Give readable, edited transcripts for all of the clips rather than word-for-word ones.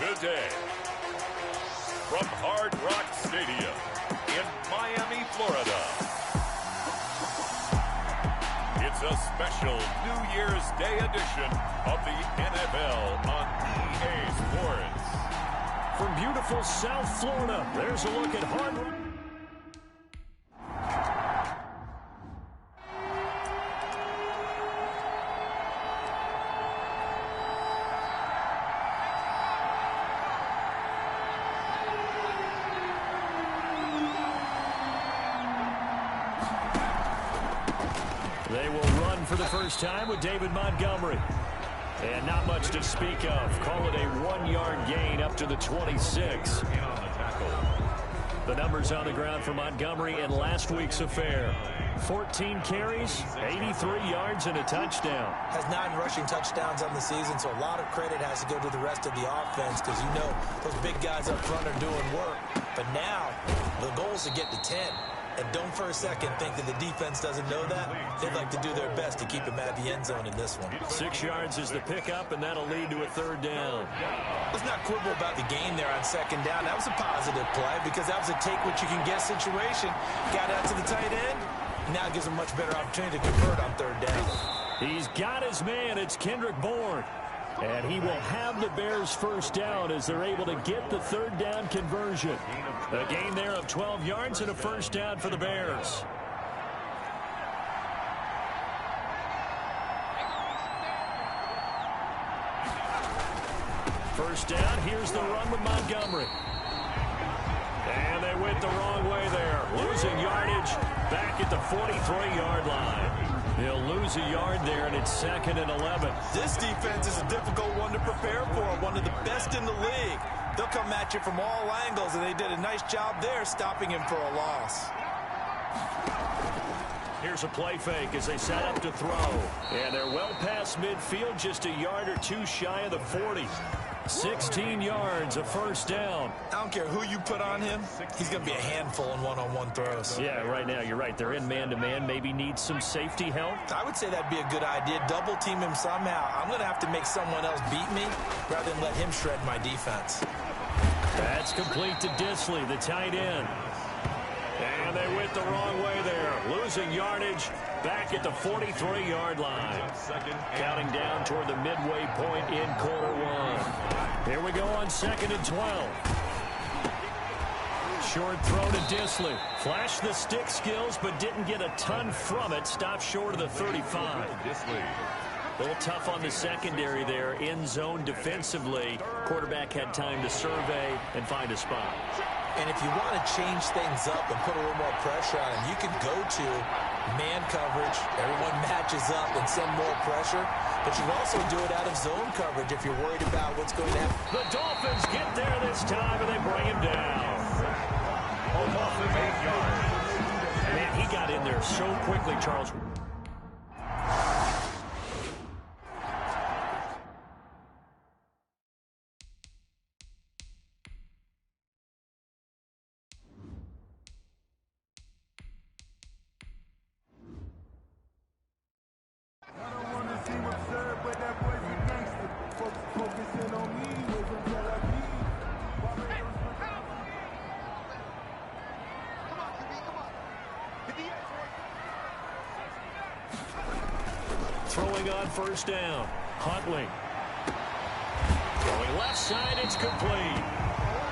Today, from Hard Rock Stadium in Miami, Florida, it's a special New Year's Day edition of the NFL on EA Sports. From beautiful South Florida, there's a look at Hard Rock. They will run for the first time with David Montgomery. And not much to speak of. Call it a 1-yard gain up to the 26. The numbers on the ground for Montgomery in last week's affair. 14 carries, 83 yards, and a touchdown. Has 9 rushing touchdowns on the season, so a lot of credit has to go to the rest of the offense because, you know, those big guys up front are doing work. But now the goal is to get to 10. And don't for a second think that the defense doesn't know that. They'd like to do their best to keep him at the end zone in this one. 6 yards is the pickup, and that'll lead to a 3rd down. Let's not quibble about the gain there on 2nd down. That was a positive play because that was a take-what-you-can-get situation. Got out to the tight end. Now it gives him a much better opportunity to convert on 3rd down. He's got his man. It's Kendrick Bourne. And he will have the Bears' 1st down as they're able to get the 3rd down conversion. A gain there of 12 yards and a 1st down for the Bears. First down, here's the run with Montgomery. And they went the wrong way there. Losing yardage back at the 43-yard line. He'll lose a yard there, and it's 2nd and 11. This defense is a difficult one to prepare for, one of the best in the league. They'll come at you from all angles, and they did a nice job there stopping him for a loss. Here's a play fake as they set up to throw. And they're well past midfield, just a yard or 2 shy of the 40. 16 yards, a 1st down. I don't care who you put on him. He's going to be a handful in one-on-one throws. Yeah, right now, you're right. They're in man-to-man. Maybe need some safety help. I would say that'd be a good idea. Double team him somehow. I'm going to have to make someone else beat me rather than let him shred my defense. That's complete to Disley, the tight end. And they went the wrong way there. Losing yardage back at the 43-yard line. Counting down toward the midway point in Q1. Here we go on 2nd and 12. Short throw to Disley. Flashed the stick skills, but didn't get a ton from it. Stopped short of the 35. A little tough on the secondary there. In zone defensively. Quarterback had time to survey and find a spot. And if you want to change things up and put a little more pressure on him, you can go to man coverage. Everyone matches up and send more pressure. But you can also do it out of zone coverage if you're worried about what's going to happen. The Dolphins get there this time, and they bring him down. Almost 8 yards. Man, he got in there so quickly, Charles. Throwing on 1st down. Huntley. Going left side, it's complete.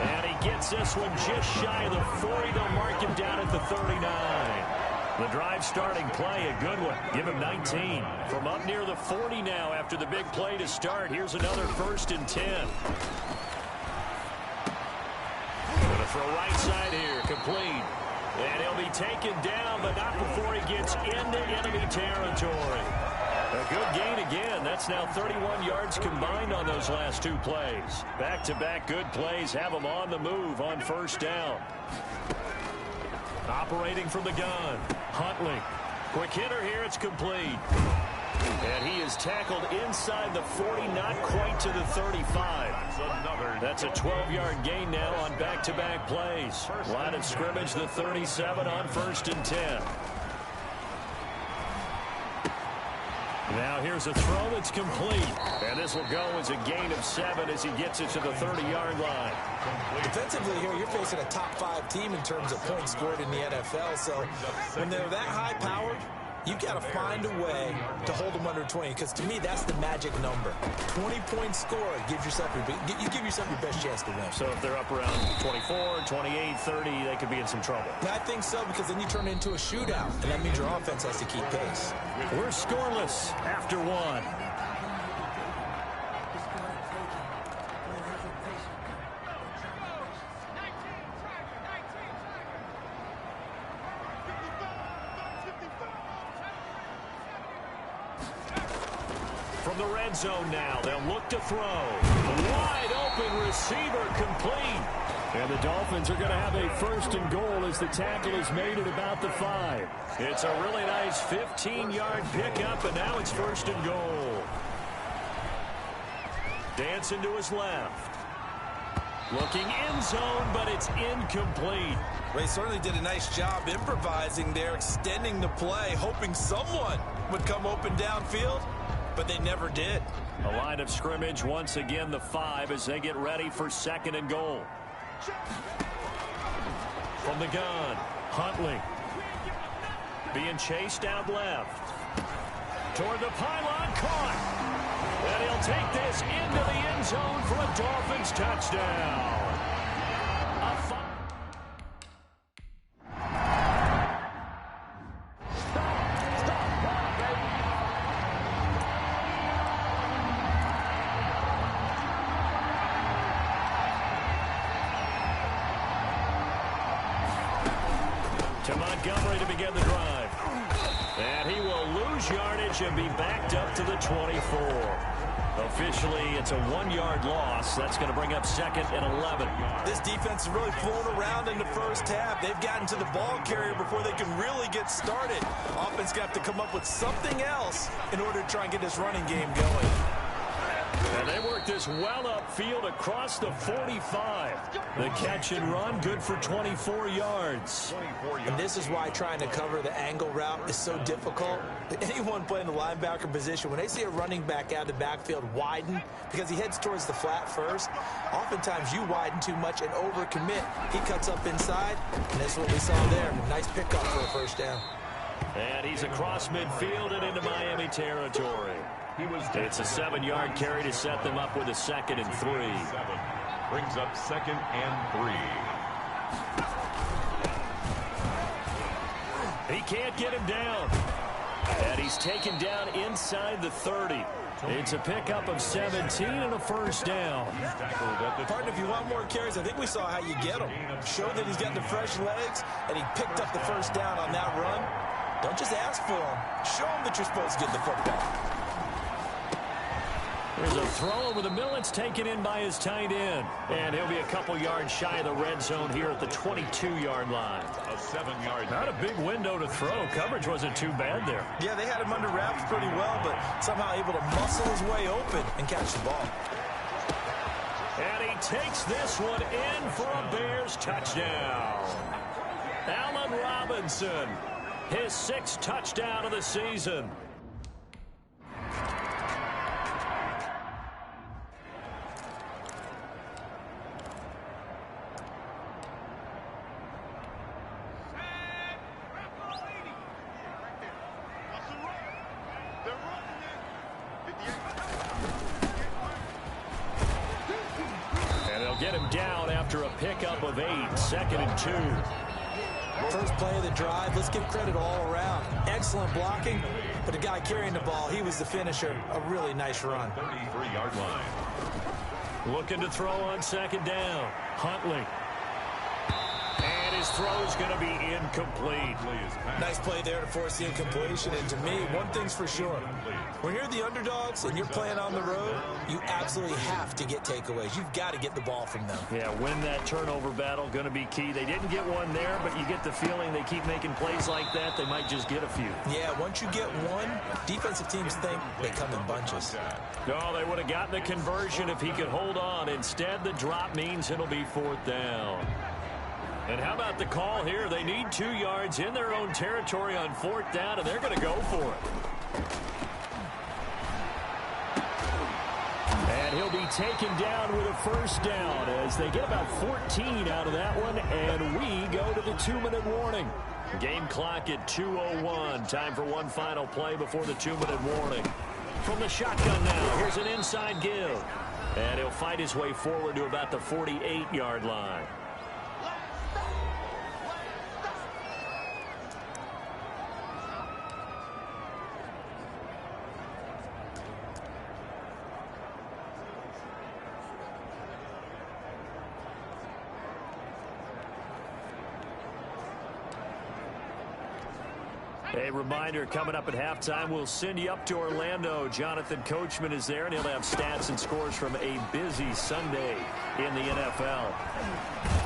And he gets this one just shy of the 40. They'll mark him down at the 39. The drive starting play, a good one. Give him 19. From up near the 40 now after the big play to start. Here's another 1st and 10. Gonna throw right side here, complete. And he'll be taken down, but not before he gets into enemy territory. A good gain again. That's now 31 yards combined on those last 2 plays. Back-to-back good plays have them on the move on 1st down. Operating from the gun. Huntley. Quick hitter here. It's complete. And he is tackled inside the 40, not quite to the 35. That's a 12-yard gain now on back-to-back plays. Line of scrimmage, the 37 on 1st and 10. Now here's a throw that's complete. And this will go as a gain of 7 as he gets it to the 30-yard line. Defensively here, you're facing a top 5 team in terms of points scored in the NFL. So when they're that high-powered, you got to find a way to hold them under 20, because to me, that's the magic number. 20 points scored gives yourself you give yourself your best chance to win. So if they're up around 24, 28, 30, they could be in some trouble. I think so, because then you turn it into a shootout, and that means your offense has to keep pace. We're scoreless after 1. From the red zone now, they'll look to throw. Wide open receiver complete. And the Dolphins are going to have a 1st and goal as the tackle is made at about the 5. It's a really nice 15-yard pickup, and now it's 1st and goal. Dancing to his left. Looking end zone, but it's incomplete. They certainly did a nice job improvising there, extending the play, hoping someone would come open downfield, but they never did. A line of scrimmage, once again the 5 as they get ready for 2nd and goal. From the gun, Huntley. Being chased out left. Toward the pylon, caught. And he'll take this into the end zone for a Dolphins touchdown. To Montgomery to begin the drive. And he will lose yardage and be backed up to the 24. Officially, it's a 1-yard loss. That's going to bring up 2nd and 11. This defense is really flown around in the first half. They've gotten to the ball carrier before they can really get started. Offense got to come up with something else in order to try and get this running game going. And they work this well upfield across the 45. The catch and run, good for 24 yards. And this is why trying to cover the angle route is so difficult. Anyone playing the linebacker position, when they see a running back out of the backfield widen, because he heads towards the flat first, oftentimes you widen too much and overcommit. He cuts up inside, and that's what we saw there. Nice pickup for a 1st down. And he's across midfield and into Miami territory. It's a 7-yard carry to set them up with a 2nd and 3. Brings up 2nd and 3. He can't get him down. And he's taken down inside the 30. It's a pickup of 17 and a 1st down. Partner, if you want more carries, I think we saw how you get them. Show that he's got the fresh legs, and he picked up the 1st down on that run. Don't just ask for them. Show them that you're supposed to get the football. There's a throw over the middle. It's taken in by his tight end. And he'll be a couple yards shy of the red zone here at the 22-yard line. A 7-yard. Not a big window to throw. Coverage wasn't too bad there. Yeah, they had him under wraps pretty well, but somehow able to muscle his way open and catch the ball. And he takes this one in for a Bears touchdown. Allen Robinson, his 6th touchdown of the season. Get him down after a pickup of 8, 2nd and 2. First play of the drive. Let's give credit all around. Excellent blocking, but the guy carrying the ball, he was the finisher. A really nice run. 33-yard line. Looking to throw on 2nd down. Huntley. And his throw's going to be incomplete. Nice play there to force the incompletion. And to me, one thing's for sure. When you're the underdogs and you're playing on the road, you absolutely have to get takeaways. You've got to get the ball from them. Yeah, win that turnover battle, going to be key. They didn't get one there, but you get the feeling they keep making plays like that, they might just get a few. Yeah, once you get one, defensive teams think they come in bunches. No, they would have gotten the conversion if he could hold on. Instead, the drop means it'll be 4th down. And how about the call here? They need 2 yards in their own territory on 4th down, and they're going to go for it. taken down with a first down as they get about 14 out of that one, and we go to the 2-minute warning. Game clock at 2:01. Time for one final play before the 2-minute warning. From the shotgun now, here's an inside give. And he'll fight his way forward to about the 48-yard line. A reminder, coming up at halftime, we'll send you up to Orlando. Jonathan Coachman is there, and he'll have stats and scores from a busy Sunday in the NFL.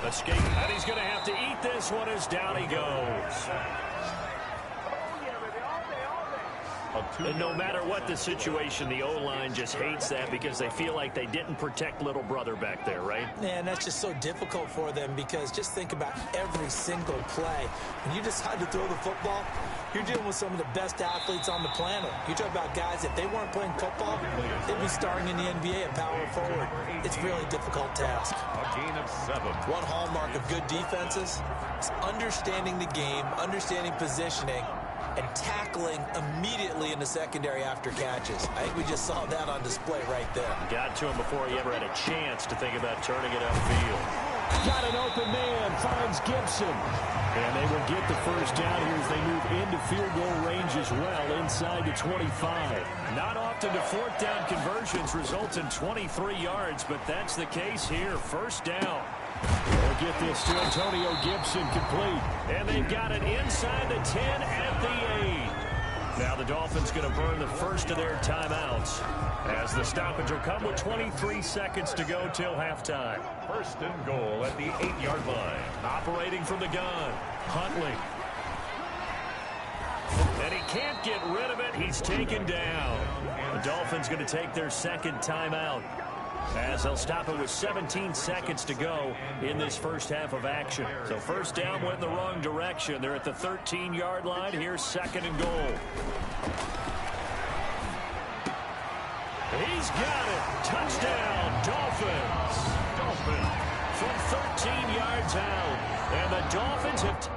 Escape, and he's going to have to eat this one as down he goes. And no matter what the situation, the O-line just hates that because they feel like they didn't protect little brother back there, right? Yeah, and that's just so difficult for them because just think about every single play. When you decide to throw the football, you're dealing with some of the best athletes on the planet. You talk about guys, if they weren't playing football, they'd be starring in the NBA at power forward. It's a really difficult task. A gain of 7. One hallmark of good defenses is understanding the game, understanding positioning, and tackling immediately in the secondary after catches. I think we just saw that on display right there. Got to him before he ever had a chance to think about turning it upfield. Got an open man, finds Gibson. And they will get the first down here as they move into field goal range as well, inside the 25. Not often do fourth down conversions result in 23 yards, but that's the case here. First down. They'll get this to Antonio Gibson complete. And they've got it inside the 10 at the 8. Now the Dolphins going to burn the first of their timeouts as the stoppage will come with 23 seconds to go till halftime. First and goal at the 8-yard line. Operating from the gun, Huntley. And he can't get rid of it. He's taken down. The Dolphins going to take their second timeout, as they'll stop it with 17 seconds to go in this first half of action. So first down went in the wrong direction. They're at the 13-yard line. Here's second and goal. He's got it. Touchdown, Dolphins. From 13 yards out. And the Dolphins have...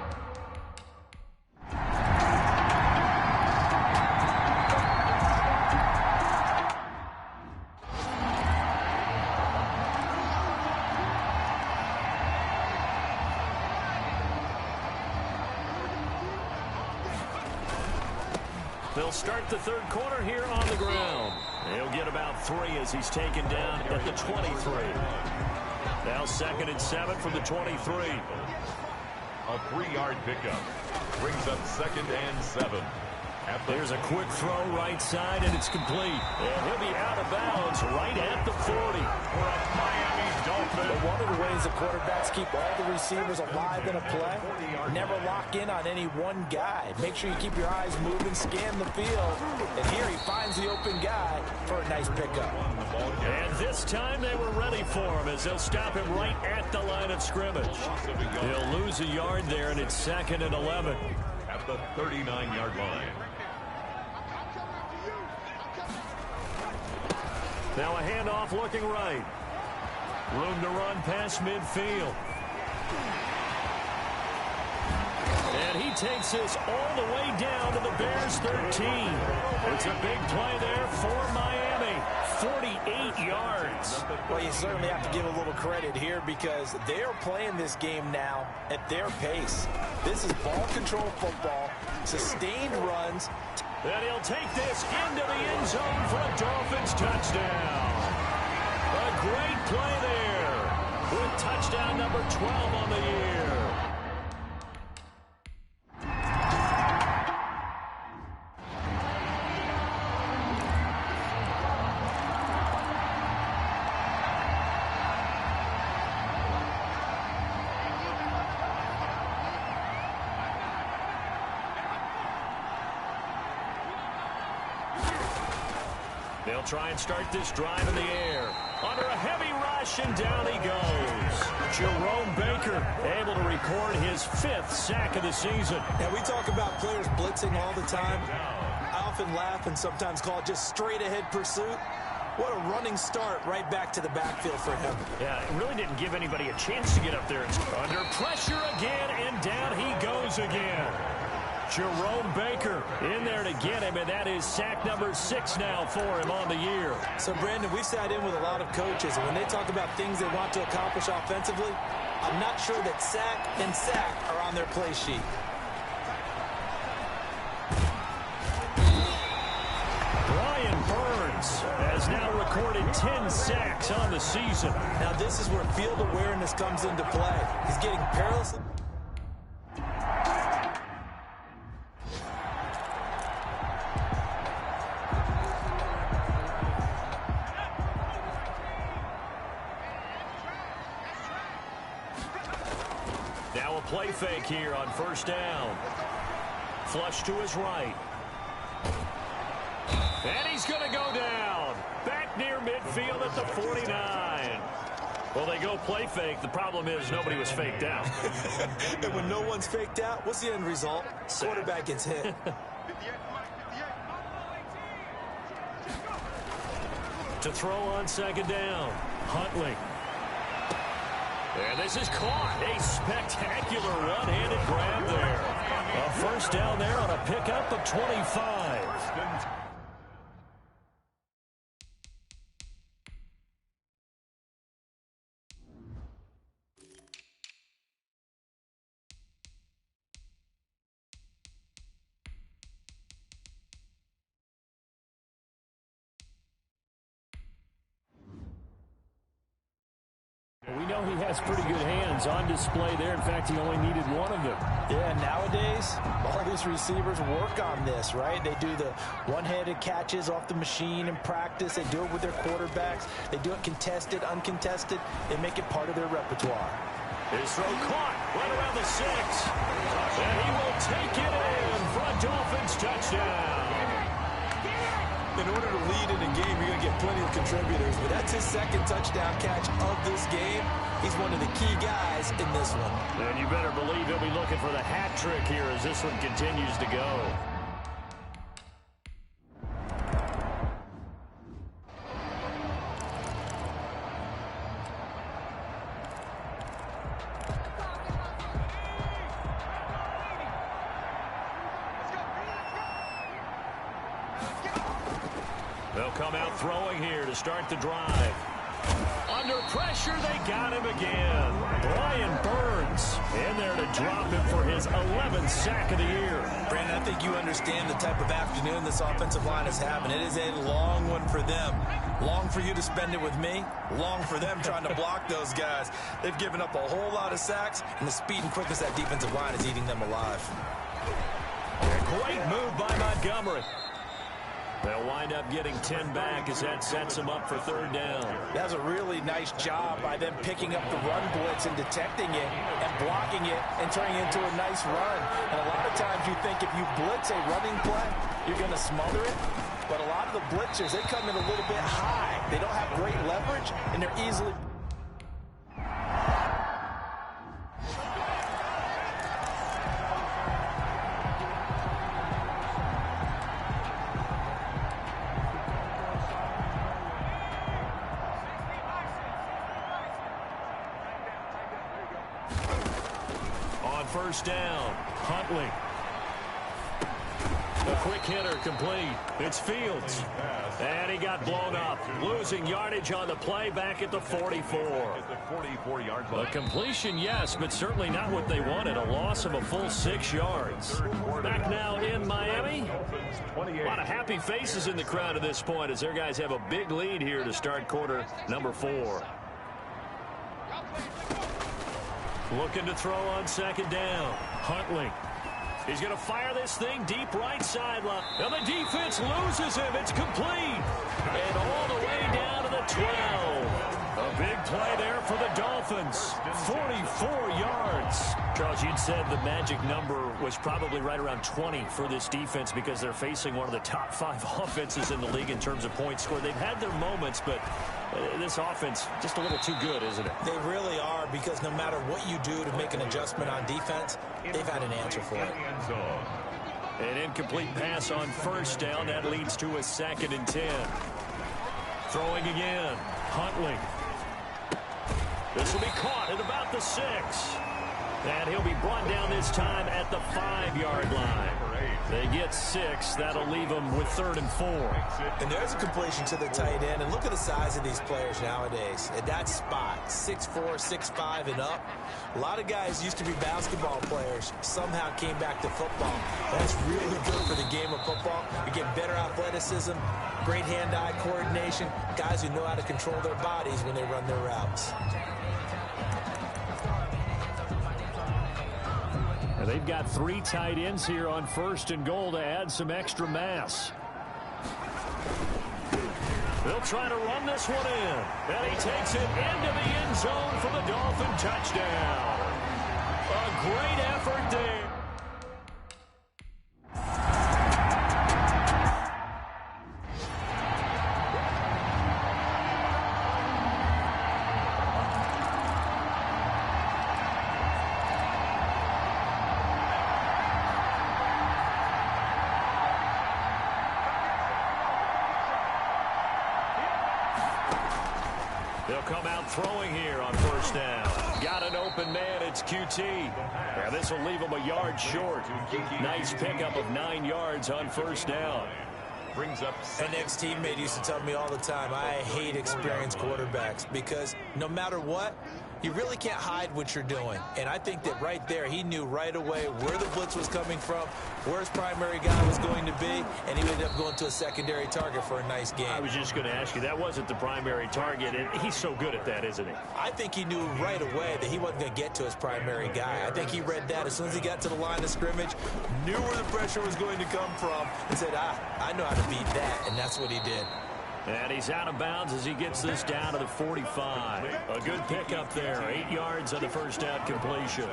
They'll start the third quarter here on the ground. He'll get about 3 as he's taken down at the 23. Now 2nd and 7 from the 23. A 3-yard pickup brings up 2nd and 7. There's a quick throw right side, and it's complete. And he'll be out of bounds right at the 40. For a Miami Dolphin. But one of the ways the quarterbacks keep all the receivers alive in a play, never lock in on any one guy. Make sure you keep your eyes moving, scan the field. And here he finds the open guy for a nice pickup. And this time they were ready for him as they'll stop him right at the line of scrimmage. He'll lose a yard there, and it's 2nd and 11. At the 39-yard line. Now a handoff looking right. Room to run past midfield. And he takes this all the way down to the Bears' 13. It's a big play there for Miami. 48 yards. Well, you certainly have to give a little credit here because they're playing this game now at their pace. This is ball control football, sustained runs. And he'll take this into the end zone for a Dolphins touchdown. A great play there with touchdown number 12 on the year. They'll try and start this drive in the air. Under a heavy rush, and down he goes. Jerome Baker able to record his 5th sack of the season. And we talk about players blitzing all the time. I often laugh and sometimes call it just straight-ahead pursuit. What a running start right back to the backfield for him. Yeah, it really didn't give anybody a chance to get up there. It's under pressure again, and down he goes again. Jerome Baker in there to get him, and that is sack number 6 now for him on the year. So, Brandon, we've sat in with a lot of coaches, and when they talk about things they want to accomplish offensively, I'm not sure that sack and sack are on their play sheet. Brian Burns has now recorded 10 sacks on the season. Now, this is where field awareness comes into play. He's getting perilously... Now a play fake here on first down. Flush to his right. And he's going to go down. Back near midfield at the 49. Well, they go play fake. The problem is nobody was faked out. And when no one's faked out, what's the end result? Quarterback gets hit. To throw on second down. Huntley. And this is caught. A spectacular one-handed grab there. A first down there on a pickup of 25. We know he has pretty good hands on display there. In fact, he only needed one of them. Yeah, nowadays, all these receivers work on this, right? They do the one-handed catches off the machine in practice. They do it with their quarterbacks. They do it contested, uncontested. They make it part of their repertoire. His throw caught right around the 6. And he will take it in for a Dolphins touchdown. In order to lead in a game, you're going to get plenty of contributors, but that's his second touchdown catch of this game. He's one of the key guys in this one. And you better believe he'll be looking for the hat trick here as this one continues to go. They'll come out throwing here to start the drive. Under pressure, they got him again. Brian Burns in there to drop him for his 11th sack of the year. Brandon, I think you understand the type of afternoon this offensive line is having. It is a long one for them. Long for you to spend it with me. Long for them trying to block those guys. They've given up a whole lot of sacks, and the speed and quickness of that defensive line is eating them alive. Great move by Montgomery. They'll wind up getting 10 back as that sets them up for third down. That's a really nice job by them picking up the run blitz and detecting it and blocking it and turning it into a nice run. And a lot of times you think if you blitz a running play, you're going to smother it. But a lot of the blitzers, they come in a little bit high. They don't have great leverage, and they're easily... First down, Huntley. A quick hitter complete. It's Fields. And he got blown up. Losing yardage on the play back at the 44. A completion, yes, but certainly not what they wanted. A loss of a full 6 yards. Back now in Miami. A lot of happy faces in the crowd at this point as their guys have a big lead here to start quarter number 4. Looking to throw on second down. Huntley. He's going to fire this thing deep right sideline. And the defense loses him. It's complete. And all the way down to the 12. A big play there for the Dolphins. 44 yards. Charles, you'd said the magic number was probably right around 20 for this defense because they're facing one of the top 5 offenses in the league in terms of points scored. They've had their moments, but this offense just a little too good, isn't it? They really are, because no matter what you do to make an adjustment on defense, they've had an answer for it. An incomplete pass on first down. That leads to a 2nd and 10. Throwing again. Huntley. This will be caught at about the 6. And he'll be brought down this time at the 5-yard line. They get 6. That'll leave them with 3rd and 4. And there's a completion to the tight end. And look at the size of these players nowadays. At that spot, 6'4", 6'5", and up. A lot of guys used to be basketball players, somehow came back to football. That's really good for the game of football. You get better athleticism, great hand-eye coordination, guys who know how to control their bodies when they run their routes. They've got 3 tight ends here on 1st and goal to add some extra mass. They'll try to run this one in. And he takes it into the end zone for the Dolphin touchdown. A great effort there. They'll come out throwing here on 1st down. Got an open man. It's QT. Now this will leave him a yard short. Nice pickup of 9 yards on 1st down. Brings up An ex-teammate used to tell me all the time, I hate experienced quarterbacks because no matter what, you really can't hide what you're doing. And I think that right there, he knew right away where the blitz was coming from, where his primary guy was going to be, and he ended up going to a secondary target for a nice game. I was just going to ask you, that wasn't the primary target, and he's so good at that, isn't he? I think he knew right away that he wasn't going to get to his primary guy. I think he read that as soon as he got to the line of scrimmage, knew where the pressure was going to come from, and said, I know how to beat that, and that's what he did. And he's out of bounds as he gets this down to the 45. A good pickup there. 8 yards on the 1st down completion.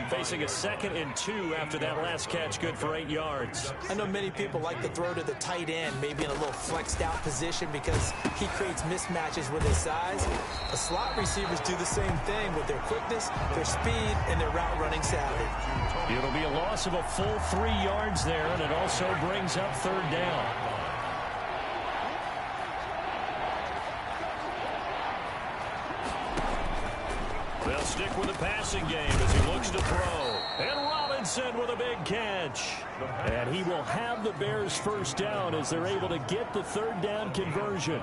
Facing a 2nd and 2 after that last catch, good for 8 yards. I know many people like to throw to the tight end, maybe in a little flexed out position because he creates mismatches with his size. The slot receivers do the same thing with their quickness, their speed, and their route running savvy. It'll be a loss of a full 3 yards there, and it also brings up 3rd down. They'll stick with the passing game as he looks to throw. And Robinson with a big catch. And he will have the Bears 1st down as they're able to get the 3rd down conversion.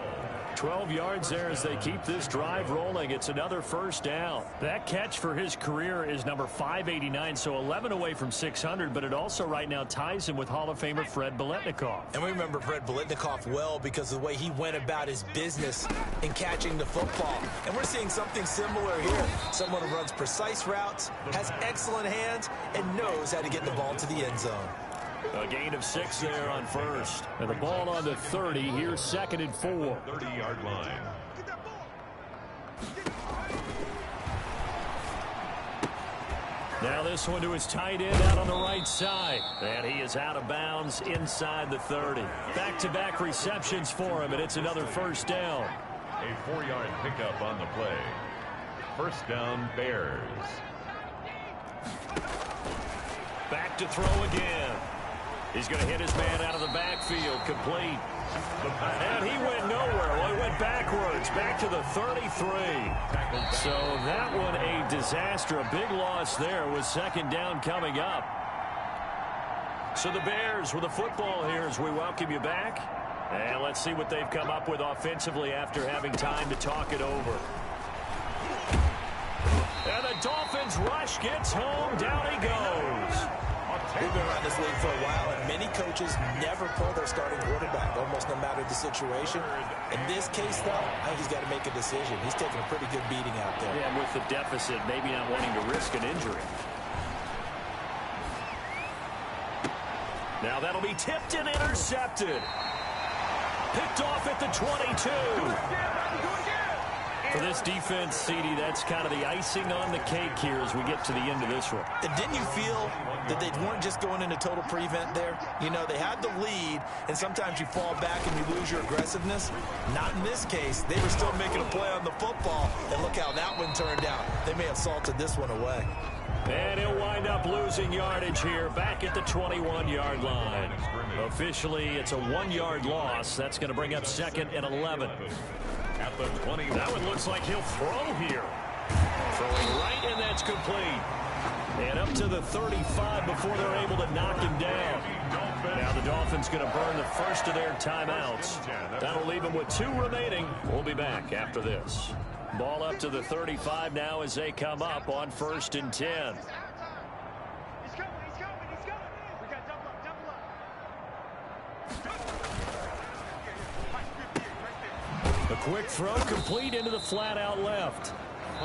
12 yards there as they keep this drive rolling. It's another 1st down. That catch for his career is number 589, so 11 away from 600, but it also right now ties him with Hall of Famer Fred Biletnikoff. And we remember Fred Biletnikoff well because of the way he went about his business in catching the football. And we're seeing something similar here. Someone who runs precise routes, has excellent hands, and knows how to get the ball to the end zone. A gain of 6 there on 1st. And the ball on the 30. Here's 2nd and 4. 30-yard line. Now this one to his tight end out on the right side. And he is out of bounds inside the 30. Back-to-back receptions for him, and it's another 1st down. A 4-yard pickup on the play. 1st down, Bears. Back to throw again. He's going to hit his man out of the backfield, complete. And he went nowhere. Well, he went backwards, back to the 33. So that one a disaster, a big loss there with 2nd down coming up. So the Bears with the football here as we welcome you back. And let's see what they've come up with offensively after having time to talk it over. And the Dolphins rush gets home. Down he goes. We've been around this league for a while, and many coaches never pull their starting quarterback, almost no matter the situation. In this case, though, I think he's got to make a decision. He's taking a pretty good beating out there. Yeah, and with the deficit, maybe not wanting to risk an injury. Now that'll be tipped and intercepted. Picked off at the 22. For this defense, CD, that's kind of the icing on the cake here as we get to the end of this one. And didn't you feel that they weren't just going into total prevent there? You know, they had the lead, and sometimes you fall back and you lose your aggressiveness. Not in this case. They were still making a play on the football, and look how that one turned out. They may have salted this one away. And he'll wind up losing yardage here back at the 21-yard line. Officially, it's a 1-yard loss. That's going to bring up 2nd and 11. At the 20. That one looks like he'll throw here. Throwing right, and that's complete. And up to the 35 before they're able to knock him down. Now the Dolphins going to burn the first of their timeouts. That'll leave them with 2 remaining. We'll be back after this. Ball up to the 35 now as they come up on 1st and 10. He's coming, he's coming, he's coming. We got double up. A quick throw complete into the flat out left.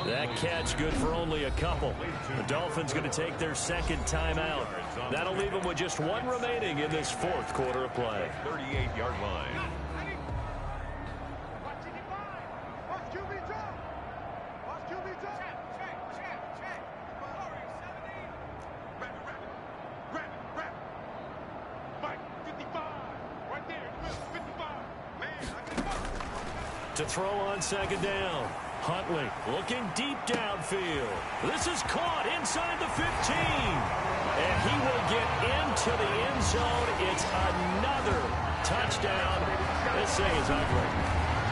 That catch good for only a couple. The Dolphins going to take their 2nd timeout. That'll leave them with just 1 remaining in this 4th quarter of play. 38-yard line. To throw on 2nd down. Huntley looking deep downfield. This is caught inside the 15. And he will get into the end zone. It's another touchdown. This thing is ugly.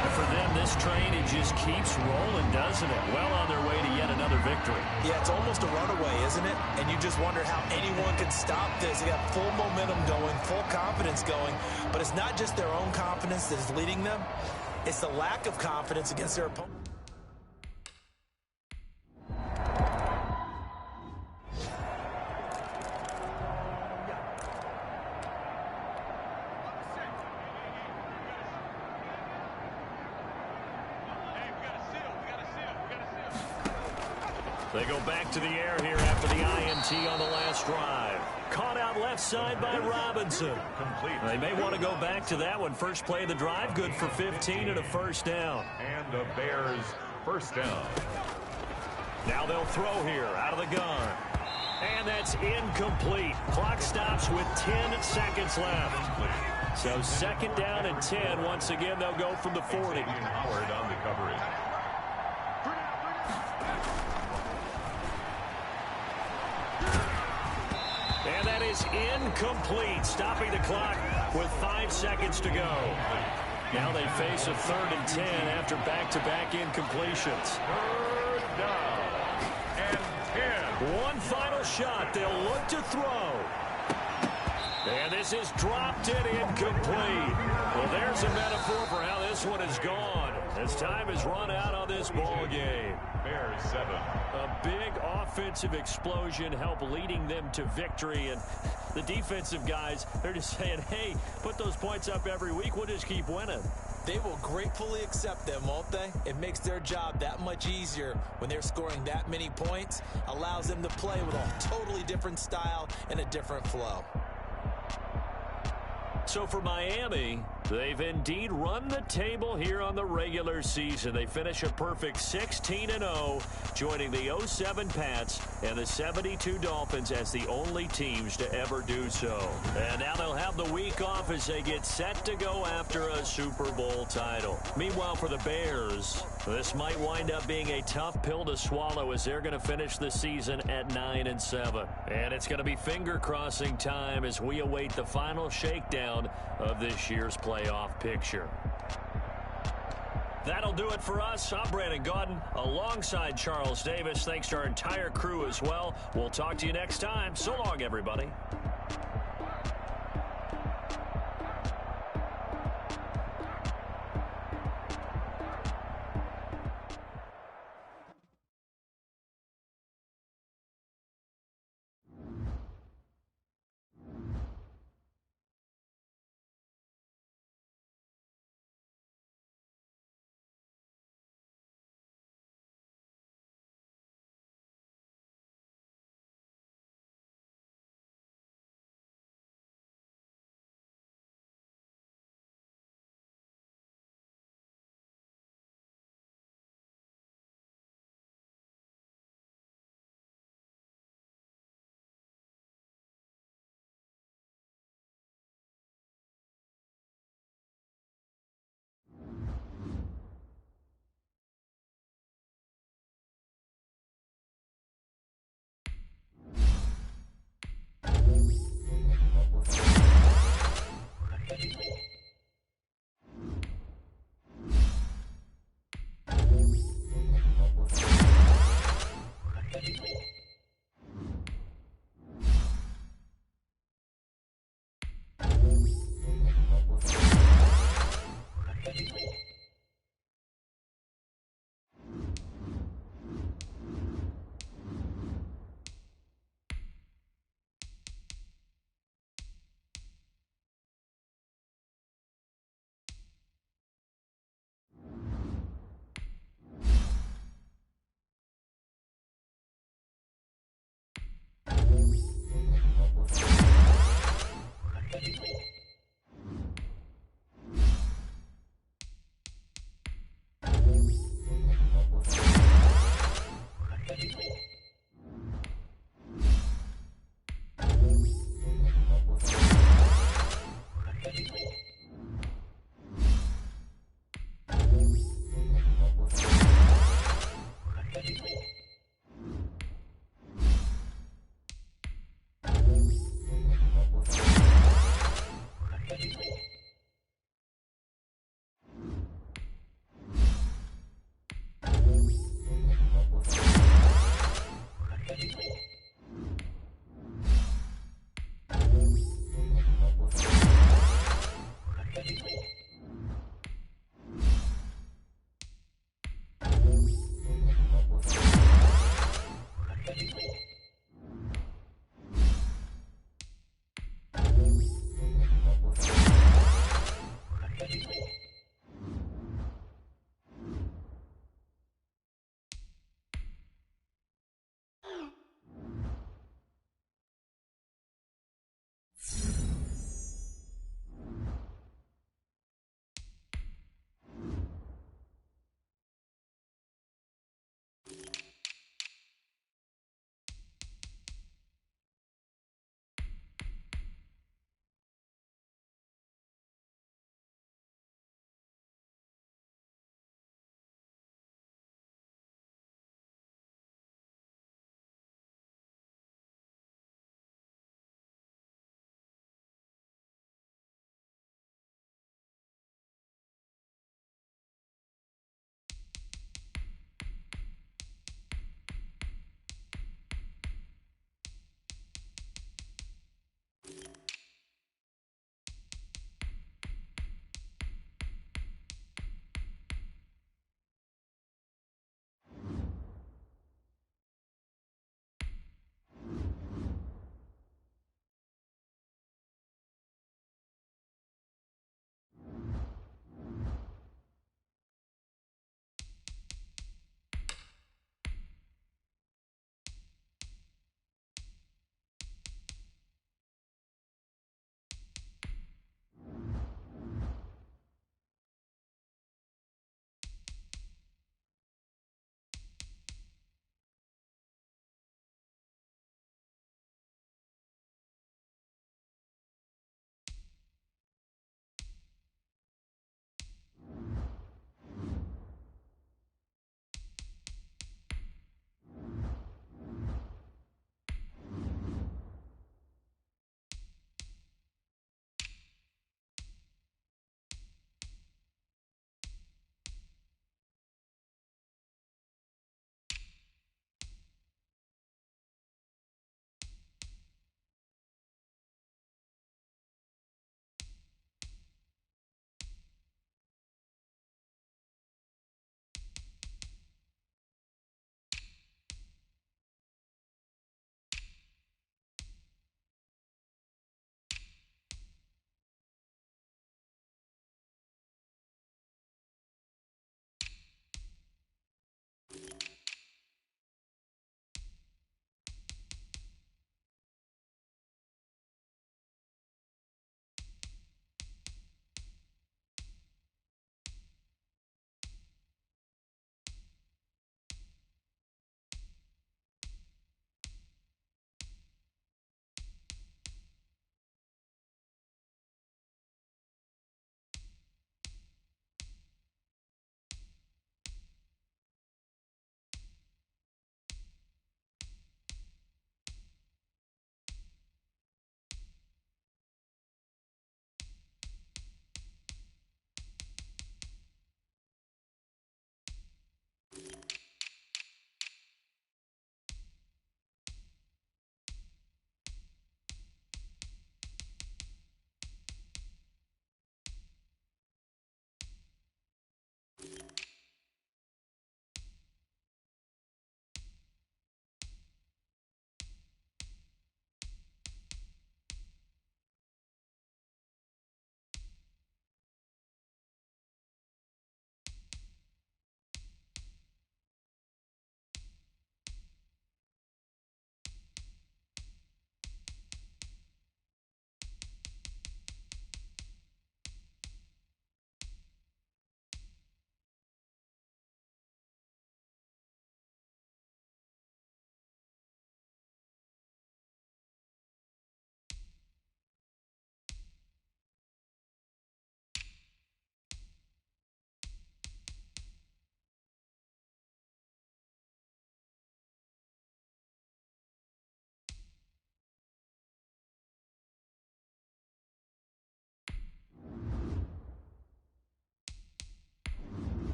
And for them, this train, it just keeps rolling, doesn't it? Well on their way to yet another victory. Yeah, it's almost a runaway, isn't it? And you just wonder how anyone could stop this. They got full momentum going, full confidence going. But it's not just their own confidence that is leading them. It's the lack of confidence against their opponent. They go back to the air here after the INT on the last drive. Caught out left side by Robinson. They may want to go back to that one. First play of the drive, good for 15 and a 1st down. And the Bears 1st down. Now they'll throw here out of the gun. And that's incomplete. Clock stops with 10 seconds left. So 2nd down and 10. Once again, they'll go from the 40. Howard on the coverage. And that is incomplete, stopping the clock with 5 seconds to go. Now they face a 3rd and 10 after back-to-back incompletions. 3rd down and 10. One final shot. They'll look to throw. And this is dropped and incomplete. Well, there's a metaphor for how this one is gone. As time has run out on this ball game. Bears 7. A big offensive explosion helped leading them to victory. And the defensive guys, they're just saying, hey, put those points up every week. We'll just keep winning. They will gratefully accept them, won't they? It makes their job that much easier when they're scoring that many points. Allows them to play with a totally different style and a different flow. So for Miami, they've indeed run the table here on the regular season. They finish a perfect 16-0, joining the 07 Pats and the 72 Dolphins as the only teams to ever do so. And now they'll have the week off as they get set to go after a Super Bowl title. Meanwhile, for the Bears, this might wind up being a tough pill to swallow as they're going to finish the season at 9-7. And it's going to be finger-crossing time as we await the final shakedown of this year's playoff picture. That'll do it for us. I'm Brandon Gaudin alongside Charles Davis. Thanks to our entire crew as well. We'll talk to you next time. So long, everybody.